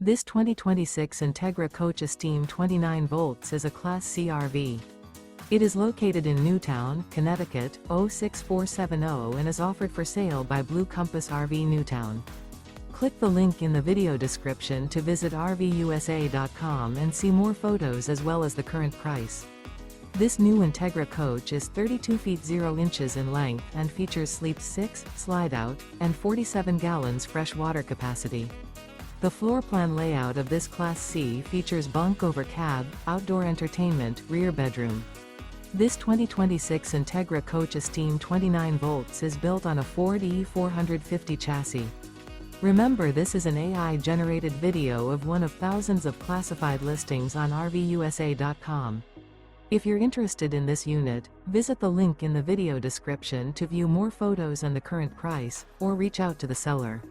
This 2026 Entegra Coach Esteem 29V is a Class C RV. It is located in Newtown, Connecticut, 06470 and is offered for sale by Blue Compass RV Newtown. Click the link in the video description to visit RVUSA.com and see more photos as well as the current price. This new Entegra Coach is 32 feet 0 inches in length and features Sleep 6, Slideout, and 47 gallons fresh water capacity. The floor plan layout of this Class C features Bunk Over Cab, outdoor entertainment, rear bedroom. This 2026 Entegra Coach Esteem 29V is built on a Ford E450 chassis. Remember, this is an AI-generated video of one of thousands of classified listings on RVUSA.com. If you're interested in this unit, visit the link in the video description to view more photos and the current price, or reach out to the seller.